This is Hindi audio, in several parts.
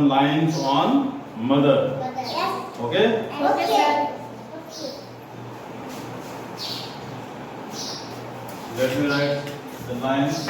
some lines on mother. Okay? Okay, sir. Let me write the lines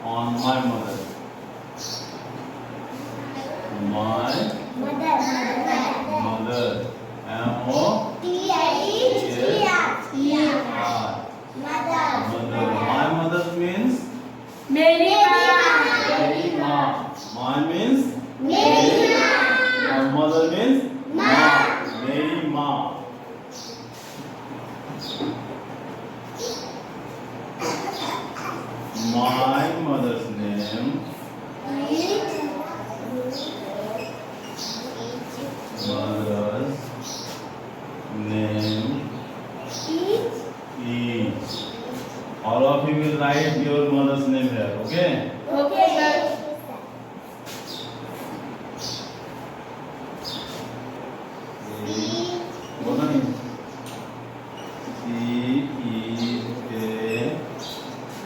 on my mother. My mother. M-O. Mother. My mother means मेरी माँ. मेरी माँ. My means मेरी माँ. and mother means माँ. मेरी माँ. My mother's name. Mother's name is. All of you will write your mother's name here. Okay? Okay, sir. बोलो नहीं. She is a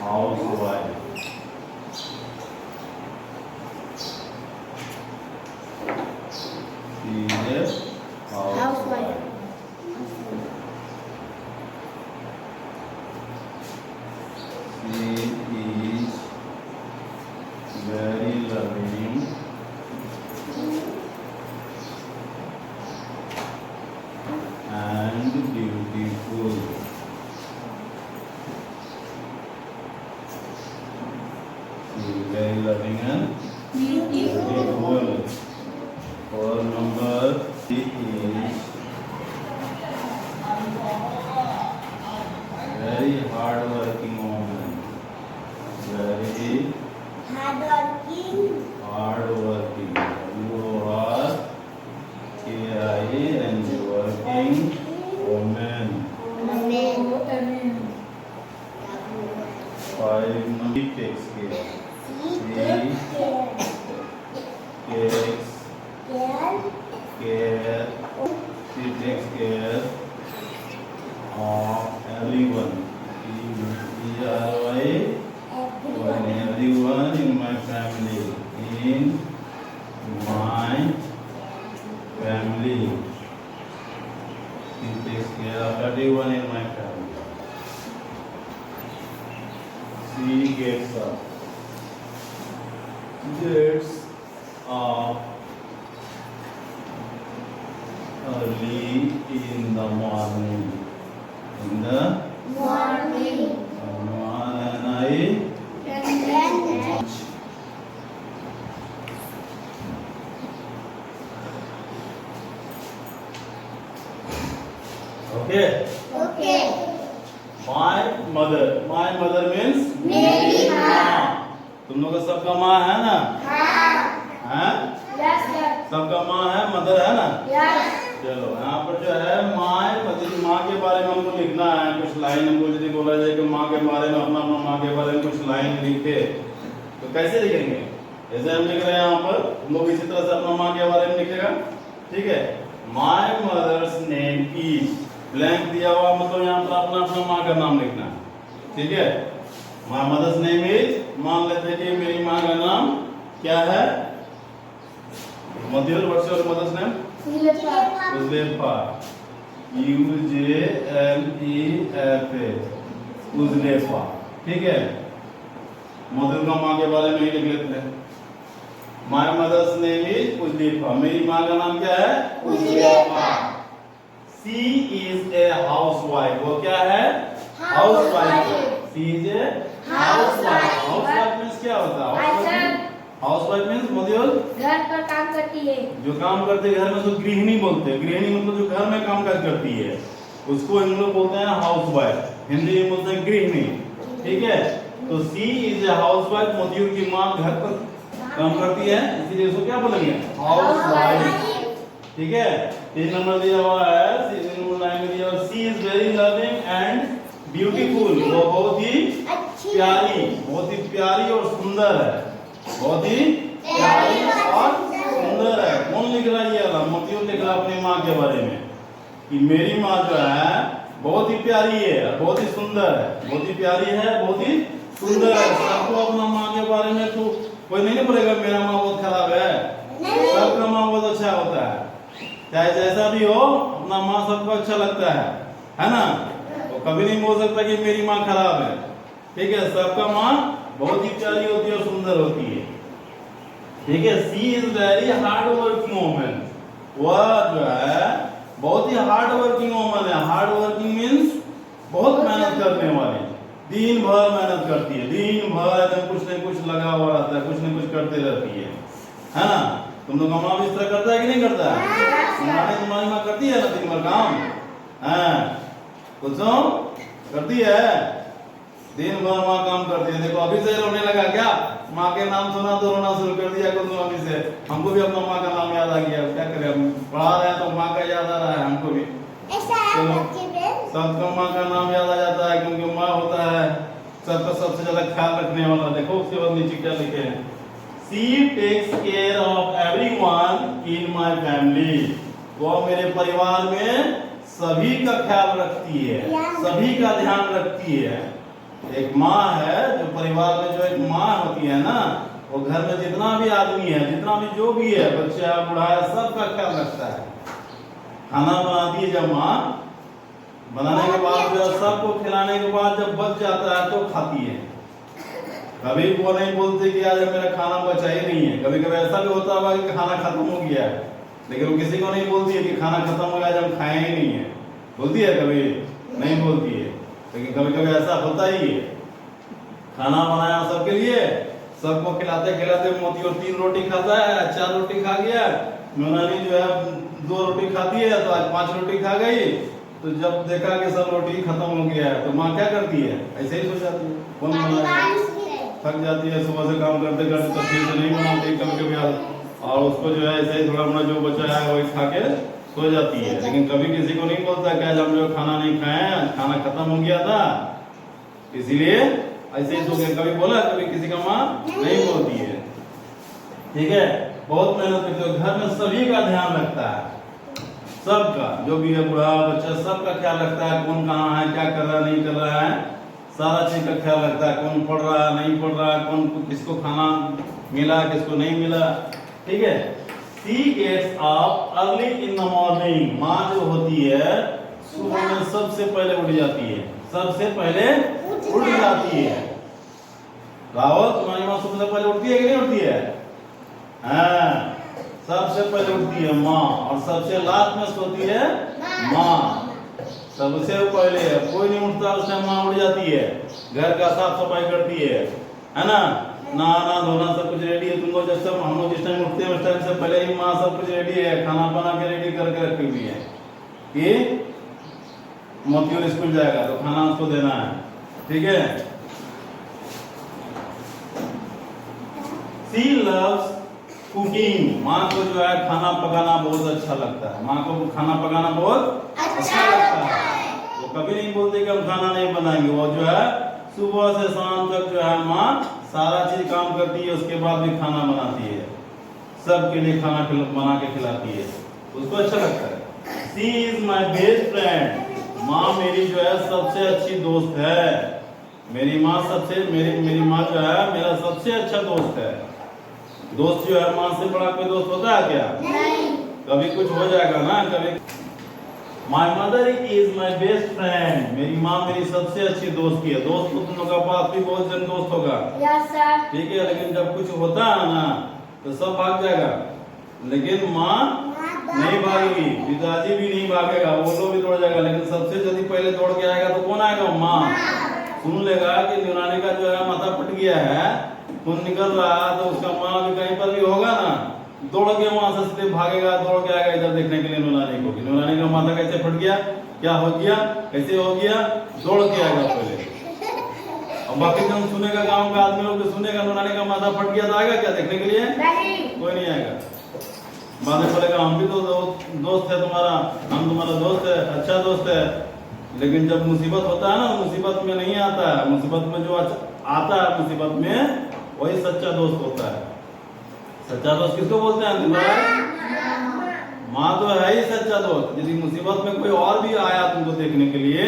housewife. She is a housewife. She is very loving and beautiful. She is very loving and beautiful. For number, she is very hard-working woman. Very hard-working. You are and working woman. 5 number, he takes care. He takes care. She takes care of everyone. Everyone in my family. In my family. She takes care of everyone in my family. She gets up early in the morning. In the Morning. and I okay. Okay. My mother means मेरी माँ. तुम लोग का सबका माँ है ना? हाँ. हैं? Yes, sir. सबका माँ है, मदर है ना? Yes. चलो यहाँ पर जो है माँ के बारे में हमको लिखना है कुछ लाइन. हमको यदि बोला जाए कि माँ के बारे में अपना माँ के बारे में कुछ लाइन लिखे तो कैसे लिखेंगे? जैसे हम लिख रहे हैं यहाँ पर, तुम लोग इसी तरह से अपना माँ के बारे में लिखेगा. ठीक है? My mother's name is blank दिया हुआ, मतलब यहाँ पर अपना माँ का नाम लिखना. ठीक है? My mother's name is, मान लेते हैं कि मेरी माँ का नाम क्या है? मधुर. What's your mother's name? Uzlefa. U-J-L-E-F-A. Uzlefa. ठीक है? मधुर का माँ के बारे में ही लिख लेते हैं. My mother's name is Uzlefa. मेरी माँ का नाम क्या है? Uzlefa. She is a housewife. वो क्या है? Housewife. She is a housewife. Housewife means क्या होता है? Housewife means मधुर घर पर काम करती है. जो काम करते हैं घर में, उसको गृहिणी बोलते हैं. गृहिणी मतलब जो घर में काम काज करती है, उसको हम लोग बोलते हैं हाउसवाइफ. हिंदी में बोलते हैं गृहिणी. ठीक है? तो सी इज ए हाउसवाइफ. मधुर की माँ घर पर काम करती है, इसीलिए उसको क्या बोलेंगे? हाउसवाइफ. ठीक है? 3 नंबर दिया हुआ है, 3 नंबर लाइन में दिया हुआ, she is very loving and beautiful. वो बहुत ही प्यारी और सुंदर है. बहुत ही प्यारी और सुंदर है. कौन लिख रहा है? ये मधुर लिख रहा है अपनी माँ के बारे में कि मेरी माँ जो है बहुत ही प्यारी है, बहुत ही सुंदर है. बहुत ही प्यारी है, बहुत ही सुंदर है. सबको अपना माँ के बारे में तो कोई नहीं बोलेगा मेरा माँ बहुत खराब है. सबका माँ बहुत अच्छा होता है, चाहे जैसा भी हो अपना माँ सबको अच्छा लगता है ना। तो कभी नहीं बोल सकता कि मेरी माँ खराब है, ठीक है। सबका माँ बहुत ही प्यारी होती है और सुंदर होती है, ठीक है। She is very hard working woman, वह जो है बहुत ही हार्ड वर्किंग वोमन है। हार्ड वर्किंग मीन्स बहुत मेहनत करने वाली, दिन भर मेहनत करती है, दिन भर एकदम कुछ न कुछ लगा हुआ रहता है, कुछ न कुछ करते रहती है ना। तुम लोग का माँ भी इस तरह करता है कि नहीं करता है? तुम्हारी माँ करती है ना दिन भर काम, कुछ करती है, दिन भर माँ काम करती है। देखो अभी से रोने लगा क्या? माँ के नाम सुना तो रोना शुरू कर दिया कुछ अभी से। हमको भी अपना माँ का नाम याद आ गया, क्या करें, हम पढ़ा रहे हैं तो माँ का याद आ रहा है हमको भी। सबका माँ का नाम याद आ जाता है क्योंकि माँ होता है सबका सबसे ज्यादा ख्याल रखने वाला। देखो उसके बाद नीचे क्या लिखे हैं, she takes care of everyone in my family, वो मेरे परिवार में सभी का ख्याल रखती है, सभी का ध्यान रखती है। एक माँ है जो परिवार में, जो एक माँ होती है ना, वो घर में जितना भी आदमी है, जितना भी जो भी है, बच्चा बूढ़ा है, सबका ख्याल रखता है। खाना बनाती है जब माँ, बनाने के बाद जो सबको खिलाने के बाद जब बच जाता है तो खाती है। कभी वो नहीं बोलते कि आज मेरा खाना बचा ही नहीं है। कभी कभी ऐसा भी होता होगा कि खाना खत्म हो गया है, लेकिन वो किसी को नहीं बोलती है कि खाना खत्म हो गया, जब हम खाए ही नहीं है। बोलती है? कभी नहीं बोलती है, लेकिन कभी कभी ऐसा होता ही है। खाना बनाया सबके लिए, सबको खिलाते खिलाते मोती और 3 रोटी खाता है, 4 रोटी खा गया। यूनानी जो है 2 रोटी खाती है, तो आज 5 रोटी खा गई। तो जब देखा कि सब रोटी खत्म हो गया है तो माँ क्या करती है? ऐसे ही सो जाती है, कौन बनाएगा, थक जाती है सुबह से काम करते करते, तो फिर से नहीं बनाती कभी कभी, और उसको जो है ऐसे ही थोड़ा मोड़ा जो बचा है वही खा के सो जाती है। लेकिन कभी किसी को नहीं बोलता कि आज हम जो खाना नहीं खाए, खाना खत्म हो गया था इसीलिए ऐसे ही सो गए। कभी बोला? कभी किसी का माँ नहीं बोलती है, ठीक है। बहुत मेहनत करती है, घर में सभी का ध्यान रखता है, सबका, जो भी है बूढ़ा बच्चा सबका ख्याल रखता है। कौन कहाँ है, क्या कर रहा है, नहीं कर रहा है, सारा चीज का ख्याल रखता है। कौन पढ़ रहा है, नहीं पढ़ रहा है, कौन किसको खाना मिला, किसको नहीं मिला, ठीक है। She gets up early in the morning, माँ जो होती है सुबह में सबसे पहले उठ जाती है, सबसे पहले उठ जाती है। राहुल, तुम्हारी माँ सबसे पहले उठती है कि नहीं उठती है? हाँ, सबसे पहले उठती है माँ, और सबसे लास्ट में सोती है माँ। सबसे पहले कोई नहीं उठता, उस टाइम माँ उठ जाती है, घर का साफ सफाई करती है ना, नहाना धोना सब कुछ रेडी है। तुमको जब सब हम लोग जिस टाइम उठते हैं उस टाइम से पहले ही माँ सब कुछ रेडी है, खाना बना के रेडी करके रखी हुई है कि मोती स्कूल जाएगा तो खाना उसको देना है, ठीक है। She loves कुकिंग, माँ को जो है खाना पकाना बहुत अच्छा लगता है। माँ को खाना पकाना बहुत अच्छा लगता है। वो कभी नहीं बोलते कि हम खाना नहीं बनाएंगे। वो जो है सुबह से शाम तक जो है माँ सारा चीज काम करती है, उसके बाद भी खाना बनाती है, सबके लिए खाना बना के खिलाती है, उसको अच्छा लगता है। She is my best friend, माँ मेरी जो है सबसे अच्छी दोस्त है। मेरी माँ मेरी माँ जो है मेरा सबसे अच्छा दोस्त है। दोस्त जो है माँ से बड़ा कोई दोस्त होता है क्या? नहीं। कभी कुछ हो जाएगा ना कभी। My mother is my best friend, मेरी माँ मेरी सबसे अच्छी दोस्त है। दोस्त तो तुम लोग के पास भी बहुत जन दोस्त होगा, यस सर, ठीक है, लेकिन जब कुछ होता है ना तो सब भाग जाएगा, लेकिन माँ नहीं भागेगी, पिताजी भी नहीं भागेगा, वो लोग भी दौड़ जाएगा, लेकिन सबसे जल्दी पहले दौड़ के आएगा तो कौन आएगा? माँ। सुन लेगा कि यूनानी का जो है माथा फट गया है, खून निकल रहा है, तो उसका माँ भी कहीं पर भी होगा ना, दौड़ के वहां से सीधे भागेगा, दौड़ के आएगा इधर देखने के लिए यूनानी को, यूनानी का माथा कैसे फट गया, क्या हो गया, कैसे हो गया, दौड़ के आएगा पहले। और बाकी जब सुनेगा गांव का आदमी लोग तो सुनेगा यूनानी का माथा फट गया तो आएगा क्या देखने के लिए? नहीं, कोई नहीं आएगा। बाद में बोलेगा हम भी तो दोस्त है तुम्हारा, हम तुम्हारा दोस्त है, अच्छा दोस्त है, लेकिन जब मुसीबत होता है ना, मुसीबत में नहीं आता है, मुसीबत में जो आता है मुसीबत में वही सच्चा दोस्त होता है। सच्चा दोस्त किसको बोलते हैं? माँ तो है ही सच्चा दोस्त। यदि मुसीबत में कोई और भी आया तुमको देखने के लिए,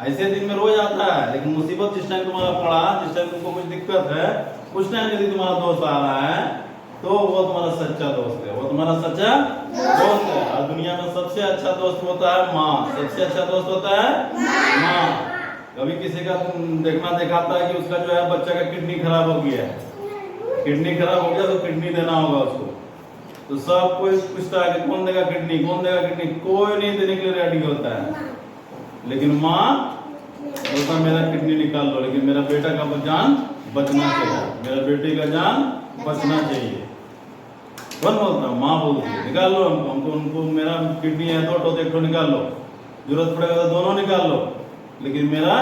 ऐसे दिन में रोज आता है, लेकिन मुसीबत जिस टाइम तुम्हारा पड़ा, जिस टाइम तुमको कुछ दिक्कत है, उस टाइम यदि तुम्हारा दोस्त आ रहा है तो वो तुम्हारा सच्चा दोस्त है, वो तुम्हारा सच्चा दोस्त है। और दुनिया में सबसे अच्छा दोस्त होता है माँ, सबसे अच्छा दोस्त होता है माँ। कभी किसी का देखना दिखाता है कि उसका जो है बच्चा का किडनी खराब हो गया है, किडनी खराब हो गया तो किडनी देना होगा उसको, तो सब कोई पूछता है कि कौन देगा किडनी, कौन देगा किडनी, कोई नहीं देने के लिए रेडी होता है। लेकिन माँ बोलता मेरा किडनी निकाल लो, लेकिन मेरा बेटा का जान बचना चाहिए, मेरा बेटे का जान बचना चाहिए। कौन बोलता? माँ बोलती है निकाल लो उनको मेरा किडनी है तो एक ठो निकाल लो, जरूरत पड़ेगा तो दोनों निकाल लो, लेकिन मेरा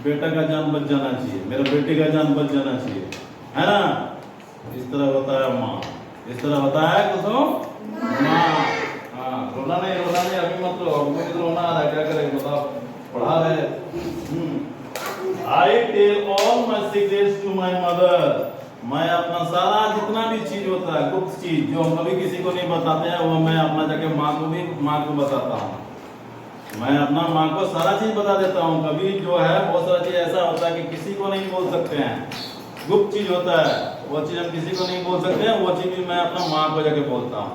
बेटा का जान बच जाना चाहिए, मेरा बेटे का जान बच जाना चाहिए, है ना। इस तरह होता है माँ, इस तरह होता है कुछ माँ। हाँ, रोना नहीं अभी मत रो, अब मुझे रोना आ रहा है, क्या करेंगे बताओ, पढ़ा रहे। I tell all my secrets to my mother। मैं अपना सारा जितना भी चीज होता है, गुप्त चीज जो हम कभी किसी को नहीं बताते हैं, वो मैं अपना जाके माँ को बताता हूँ। मैं अपना माँ को सारा चीज बता देता हूँ। कभी जो है बहुत सारा चीज ऐसा होता है कि किसी को नहीं बोल सकते हैं, गुप्त चीज होता है, वो चीज हम किसी को नहीं बोल सकते हैं, वो चीज भी मैं अपना माँ को जाके बोलता हूँ,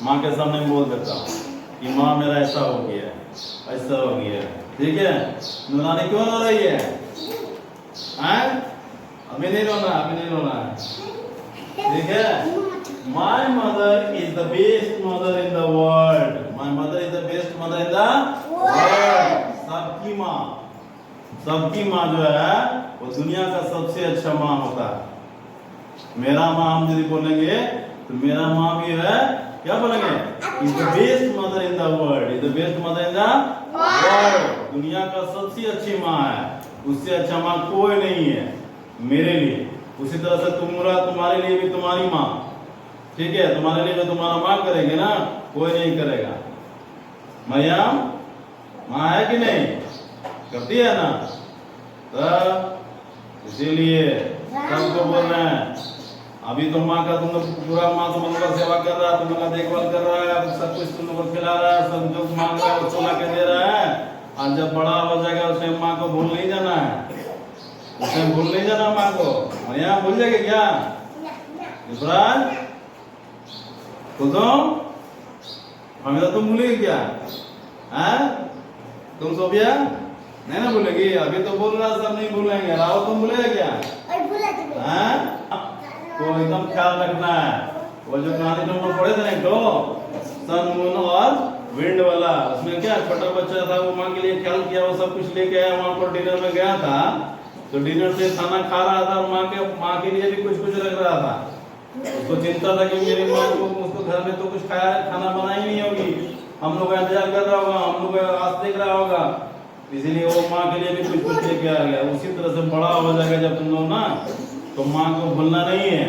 माँ के सामने बोल देता हूँ कि माँ मेरा ऐसा हो गया, ऐसा हो गया। ठीक है, नूरानी क्यों रो रही है? अभी नहीं रोना, अभी नहीं रोना है, ठीक है। My mother is the best mother in the world, my mother is the best mother in the world. सबकी माँ जो है वो दुनिया का सबसे अच्छा माँ होता है। मेरा माँ हम यदि बोलेंगे तो मेरा माँ भी है, क्या बोलेंगे? Is the best mother in the world, is the best mother in the world. दुनिया का सबसे अच्छी माँ है, उससे अच्छा माँ कोई नहीं है मेरे लिए। उसी तरह से तुम्हारे लिए भी तुम्हारी माँ, ठीक है, तुम्हारे लिए भी तुम्हारा माँ करेंगे ना, कोई नहीं करेगा। मरियम माँ है कि नहीं? करती है ना, तो इसीलिए सबको बोल रहे हैं अभी तो माँ का पूरा माँ तुम लोगों का सेवा कर रहा है, तुम लोगों का देखभाल कर रहा है, सब कुछ तुम लोगों को खिला रहा है, सब जो मांग रहा है उसको ला के दे रहा है। और जब बड़ा हो जाएगा उसे माँ को भूल नहीं जाना है, उसे भूल नहीं जाना माँ को। और यहाँ भूल जाएगा क्या युवराज? तुम हमें तो तुम भूलेगी क्या? तुम सोफिया नहीं ना भूलेगी? अभी तो बोल रहा सब नहीं भूलेंगे, राहुल तुम भूलेगा क्या? तो एकदम ख्याल रखना है। वो जो कहानी तुम लोग पढ़े थे ना, तो सन मून और विंड वाला, उसमें क्या छोटा बच्चा था, वो माँ के लिए ख्याल किया, वो सब कुछ लेके आया, वहां पर डिनर में गया था, तो डिनर से खाना खा रहा था और माँ के लिए भी कुछ रख रहा था। उसको चिंता था कि मेरी माँ को उसको घर में तो कुछ खाना बनाई नहीं होगी, हम लोग का इंतजार कर रहा होगा, हम लोग आस देख रहा होगा, इसीलिए वो माँ के लिए भी कुछ लेके आ गया। उसी तरह से बड़ा हो जाएगा जब तुम लोग ना, तो माँ को भूलना नहीं है।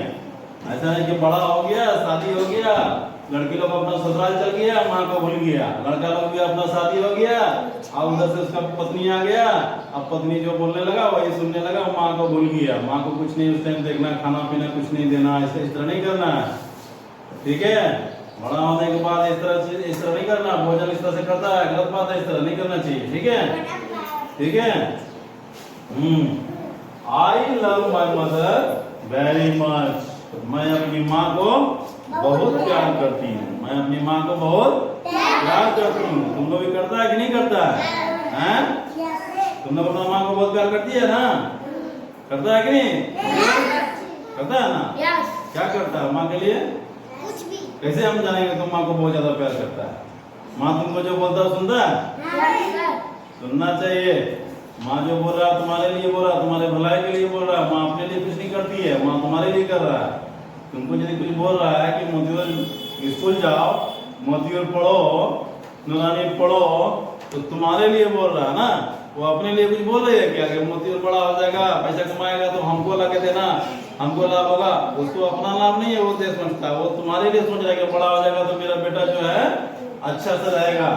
ऐसा नहीं कि बड़ा हो गया, शादी हो गया, लड़की लोग अपना ससुराल चल गया, माँ को भूल गया, लड़का लोग भी अपना शादी हो गया, और उधर से उसका पत्नी आ गया, अब पत्नी जो बोलने लगा वही सुनने लगा, माँ को भूल गया, माँ को कुछ नहीं उस टाइम देखना, खाना पीना कुछ नहीं देना, ऐसे इस तरह नहीं करना है, ठीक है। बड़ा होने के बाद इस तरह नहीं करना, भोजन इस तरह से करता है, गलत बात है, इस तरह नहीं करना चाहिए, ठीक है, ठीक है। I love my mother very much, मैं अपनी माँ को बहुत प्यार करती हूँ, मैं अपनी माँ को बहुत प्यार करती हूँ। तुम लोग भी करता है कि नहीं करता है? तुम लोग अपना माँ को बहुत प्यार करती है ना? करता है कि नहीं? करता है ना? क्या करता है माँ के लिए? कैसे हम जानेंगे तुम माँ को बहुत ज्यादा प्यार करता है? माँ तुमको जो बोलता है सुनता है? सुनना चाहिए। माँ जो बोल रहा है तुम्हारे लिए बोल रहा है, तुम्हारे भलाई के लिए बोल रहा है, माँ अपने लिए कुछ नहीं करती है, माँ तुम्हारे लिए कर रहा है। तुमको यदि कुछ बोल रहा है कि मोतीलाल स्कूल जाओ, मोतीलाल पढ़ो, नूरानी पढ़ो, तो तुम्हारे लिए बोल रहा है ना, वो अपने लिए कुछ बोल रही है क्या? कि मोतीलाल बड़ा हो जाएगा, पैसा कमाएगा तो हमको ला के देना, हमको लाभ होगा, उसको अपना लाभ नहीं है वो दे समझता, वो तुम्हारे लिए सोच रहा है कि बड़ा हो जाएगा तो मेरा बेटा जो है अच्छा से रहेगा,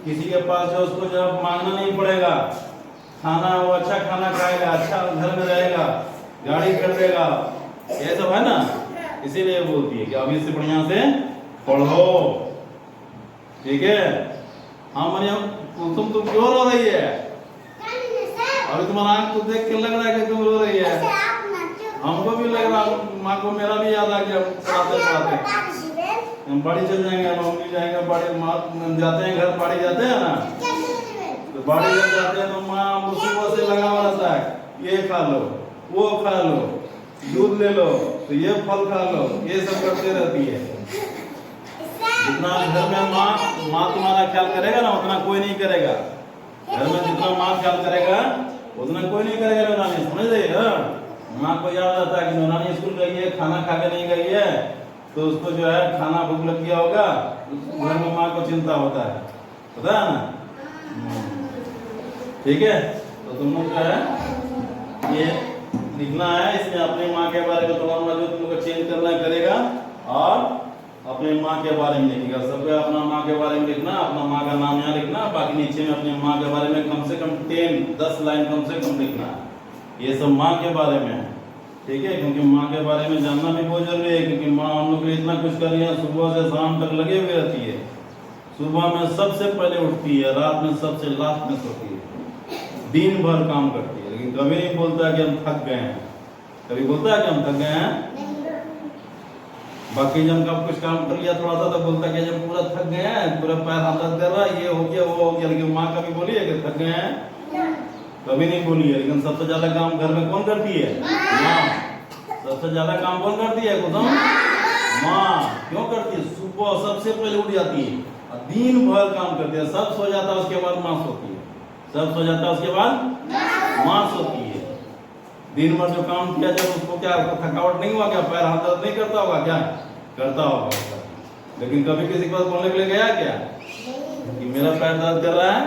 किसी के पास जो उसको जब मांगना नहीं पड़ेगा, खाना वो अच्छा खाना खाएगा, अच्छा घर में रहेगा, गाड़ी खरीदेगा, ये सब है ना। इसीलिए बोलती है कि अभी से बढ़िया से पढ़ो, ठीक है। हाँ मरियम, तुम क्यों रो रही है? अभी तुम्हारा आंख तो देख के लग रहा है कि तुम रो रही है। हमको भी लग रहा माँ को मेरा भी याद आ गया पढ़ाते पढ़ाते। हम बाड़ी चल जाएंगे, हम मम्मी जाएंगे बाड़ी, माँ जाते हैं घर, बाड़ी जाते हैं ना, तो बाड़ी जब जाते हैं तो माँ हमको सुबह से लगा हुआ रहता है, ये खा लो, वो खा लो, दूध ले लो, तो ये फल खा लो, ये सब करते रहती है। जितना घर में माँ तुम्हारा ख्याल करेगा ना उतना कोई नहीं करेगा। घर में जितना माँ ख्याल करेगा उतना कोई नहीं करेगा। नौरानी समझ रही है, माँ को याद आता है कि नौरानी स्कूल गई है, खाना खा के नहीं गई है, तो उसको जो है खाना भूख लग गया होगा, घर में माँ को चिंता होता है, पता है ना। ठीक है, तो तुम लोग जो है ये लिखना है, इसमें अपनी माँ के बारे में थोड़ा जो तुम लोग चेंज करना करेगा और अपने माँ के बारे में लिखेगा। सबको अपना माँ के बारे में लिखना, अपना माँ का नाम यहाँ लिखना, बाकी नीचे में अपनी माँ के बारे में कम से कम 10 लाइन कम से कम लिखना है। ये सब माँ के बारे में है, ठीक है, क्योंकि माँ के बारे में जानना भी बहुत जरूरी है, क्योंकि माँ हम लोग के लिए इतना कुछ कर रही है, सुबह से शाम तक लगे हुए रहती है। सुबह में सबसे पहले उठती है, रात में सबसे लास्ट में सोती है, दिन भर काम करती है, लेकिन कभी नहीं बोलता कि हम थक गए हैं। कभी बोलता है कि हम थक गए हैं? बाकी जब कब कुछ काम कर लिया थोड़ा सा तो बोलता है कि जब पूरा थक गए हैं, पूरा पैर हाथ दर्द कर रहा है, ये हो गया वो हो गया, लेकिन माँ कभी बोली है कि थक गए हैं? कभी नहीं बोली है। लेकिन सबसे ज्यादा काम घर में कौन करती है? माँ। सबसे ज्यादा काम कौन करती है? खुद माँ। क्यों करती है? सुबह सबसे पहले उठ जाती है और दिन भर काम करती है, सब सो जाता है उसके बाद माँ सोती है, सब सो जाता है उसके बाद माँ सोती है। दिन भर जो काम किया जब उसको क्या थकावट नहीं हुआ क्या? पैर हाथ दर्द नहीं करता होगा क्या? करता होगा। लेकिन कभी किसी के पास बोलने के लिए गया क्या कि मेरा पैर दर्द कर रहा है?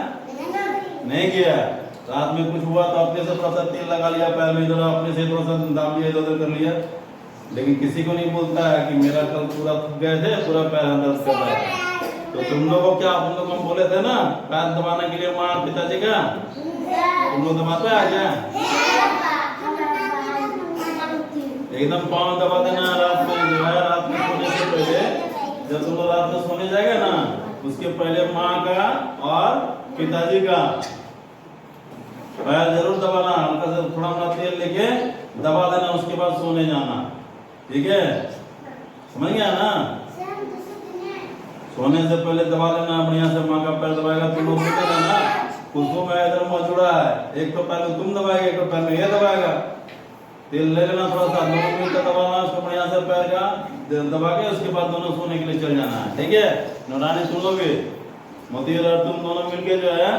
नहीं गया। रात में कुछ हुआ तो अपने से थोड़ा सा तेल लगा लिया पैर में, इधर अपने से थोड़ा सा दाब लिया, इधर कर लिया, लेकिन किसी को नहीं बोलता है कि मेरा कल पूरा थक गए थे, पूरा पैर दर्द कर रहा है। तो तुम लोगों क्या, तुम लोग हम बोले थे ना पैर दबाने के लिए माँ पिताजी का, तुम लोग दबाते हैं क्या? एकदम पाँव दबा देना रात में, जो है रात में सोने से पहले, जब तुम लोग रात में सोने जाएगा ना उसके पहले माँ का और पिताजी का पैर जरूर दबाना, हल्का सा थोड़ा थोड़ा तेल लेके दबा देना, उसके बाद सोने जाना, ठीक है? समझ गया ना? सोने से पहले दबा लेना बढ़िया से, माँ का पैर दबाएगा, तुम लोग सोचेगा ना कुसुम है इधर मुँह जुड़ा है, एक तो पैर में तुम दबाएगा, एक तो पैर में ये दबाएगा। तेल ले लेना थोड़ा सा, 2 मिनट का दबाना उसको बढ़िया से पैर का दबा के, उसके बाद दोनों सोने के लिए चल जाना है, ठीक है? नौरानी सुन लोगे, मोती और तुम दोनों मिलके जो है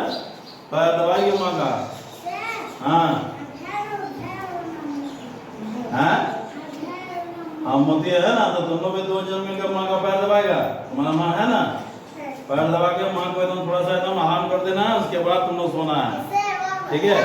पैर दबाएंगे माँ का। हाँ हाँ हाँ, मोती है ना, तो दोनों में 2 जन मिलकर माँ का पैर दबाएगा। तुम्हारा माँ है ना, पैर दबा के माँ को एकदम थोड़ा सा एकदम आराम कर देना है, उसके बाद तुम लोग सोना है, ठीक है?